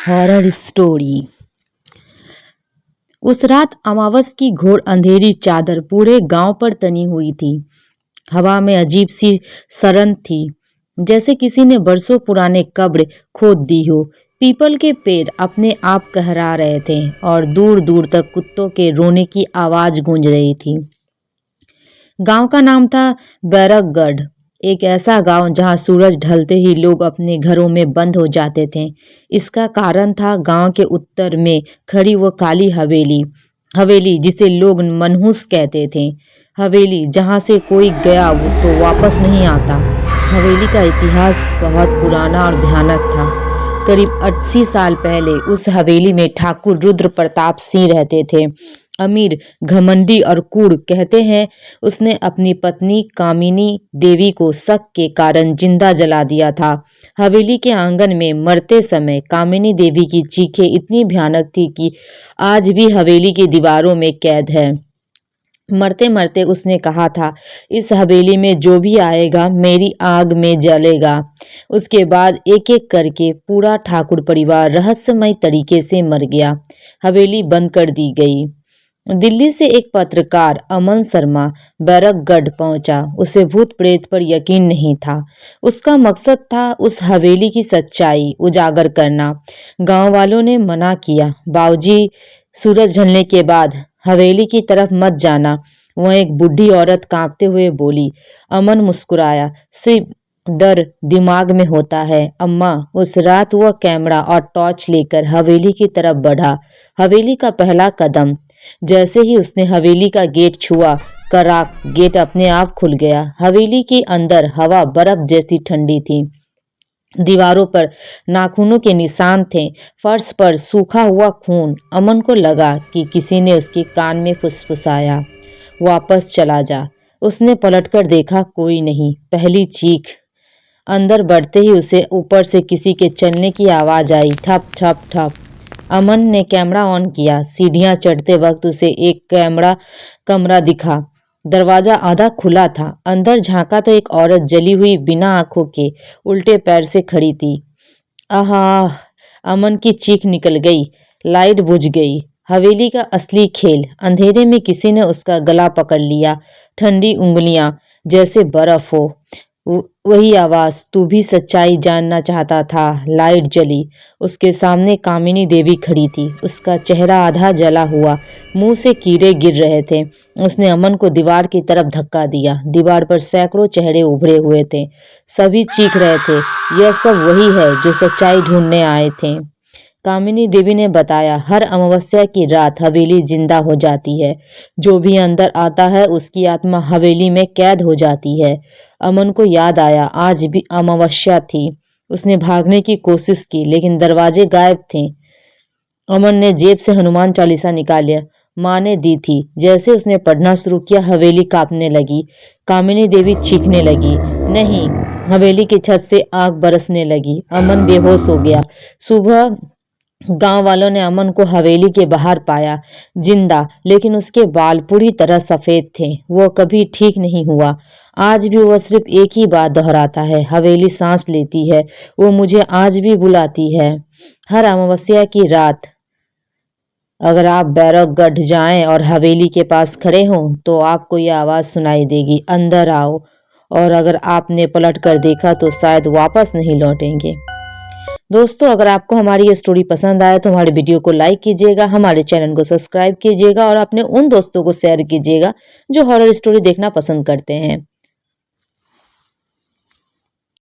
Horror story. उस रात अमावस की घोर अंधेरी चादर पूरे गांव पर तनी हुई थी। हवा में अजीब सी सरन थी, जैसे किसी ने बरसों पुराने कब्र खोद दी हो। पीपल के पेड़ अपने आप कहरा रहे थे और दूर दूर तक कुत्तों के रोने की आवाज गूंज रही थी। गांव का नाम था बैरकगढ़, एक ऐसा गांव जहां सूरज ढलते ही लोग अपने घरों में बंद हो जाते थे। इसका कारण था गांव के उत्तर में खड़ी वो काली हवेली, हवेली जिसे लोग मनहूस कहते थे। हवेली जहां से कोई गया वो तो वापस नहीं आता। हवेली का इतिहास बहुत पुराना और भयानक था। करीब 80 साल पहले उस हवेली में ठाकुर रुद्र प्रताप सिंह रहते थे। अमीर, घमंडी और कूड़। कहते हैं उसने अपनी पत्नी कामिनी देवी को शक के कारण जिंदा जला दिया था। हवेली के आंगन में मरते समय कामिनी देवी की चीखें इतनी भयानक थी कि आज भी हवेली की दीवारों में कैद है। मरते मरते उसने कहा था, इस हवेली में जो भी आएगा मेरी आग में जलेगा। उसके बाद एक एक करके पूरा ठाकुर परिवार रहस्यमय तरीके से मर गया। हवेली बंद कर दी गई। दिल्ली से एक पत्रकार अमन शर्मा बैरकगढ़ पहुंचा। उसे भूत प्रेत पर यकीन नहीं था। उसका मकसद था उस हवेली की सच्चाई उजागर करना। गांव वालों ने मना किया, बाबूजी सूरज ढलने के बाद हवेली की तरफ मत जाना। वह एक बूढ़ी औरत कांपते हुए बोली। अमन मुस्कुराया, सिर्फ डर दिमाग में होता है अम्मा। उस रात वह कैमरा और टॉर्च लेकर हवेली की तरफ बढ़ा। हवेली का पहला कदम। जैसे ही उसने हवेली का गेट छुआ, कराक, गेट अपने आप खुल गया। हवेली के अंदर हवा बर्फ जैसी ठंडी थी। दीवारों पर नाखूनों के निशान थे, फर्श पर सूखा हुआ खून। अमन को लगा कि किसी ने उसके कान में फुसफुसाया, वापस चला जा। उसने पलटकर देखा, कोई नहीं। पहली चीख। अंदर बढ़ते ही उसे ऊपर से किसी के चलने की आवाज आई, ठप ठप ठप। अमन ने कैमरा ऑन किया। सीढ़ियां चढ़ते वक्त उसे एक कमरा दिखा। दरवाजा आधा खुला था। अंदर झांका तो एक औरत जली हुई बिना आंखों के उल्टे पैर से खड़ी थी। आहा! अमन की चीख निकल गई। लाइट बुझ गई। हवेली का असली खेल। अंधेरे में किसी ने उसका गला पकड़ लिया। ठंडी उंगलियां जैसे बर्फ हो। वही आवाज, तू भी सच्चाई जानना चाहता था। लाइट जली। उसके सामने कामिनी देवी खड़ी थी। उसका चेहरा आधा जला हुआ, मुंह से कीड़े गिर रहे थे। उसने अमन को दीवार की तरफ धक्का दिया। दीवार पर सैकड़ों चेहरे उभरे हुए थे। सभी चीख रहे थे, यह सब वही है जो सच्चाई ढूंढने आए थे। कामिनी देवी ने बताया, हर अमावस्या की रात हवेली जिंदा हो जाती है। जो भी अंदर आता है उसकी आत्मा हवेली में कैद हो जाती है। अमन को याद आया, आज भी अमावस्या थी। उसने भागने की कोशिश की लेकिन दरवाजे गायब थे। अमन ने जेब से हनुमान चालीसा निकाली। माँ ने दी थी। जैसे उसने पढ़ना शुरू किया, हवेली कांपने लगी। कामिनी देवी चीखने लगी, नहीं। हवेली की छत से आग बरसने लगी। अमन बेहोश हो गया। सुबह गांव वालों ने अमन को हवेली के बाहर पाया, जिंदा, लेकिन उसके बाल पूरी तरह सफेद थे। वो कभी ठीक नहीं हुआ। आज भी वह सिर्फ एक ही बात दोहराता है, हवेली सांस लेती है, वो मुझे आज भी बुलाती है। हर अमावस्या की रात अगर आप बैरकगढ़ जाएं और हवेली के पास खड़े हों तो आपको यह आवाज सुनाई देगी, अंदर आओ। और अगर आपने पलट कर देखा तो शायद वापस नहीं लौटेंगे। दोस्तों, अगर आपको हमारी ये स्टोरी पसंद आए तो हमारे वीडियो को लाइक कीजिएगा, हमारे चैनल को सब्सक्राइब कीजिएगा और अपने उन दोस्तों को शेयर कीजिएगा जो हॉरर स्टोरी देखना पसंद करते हैं।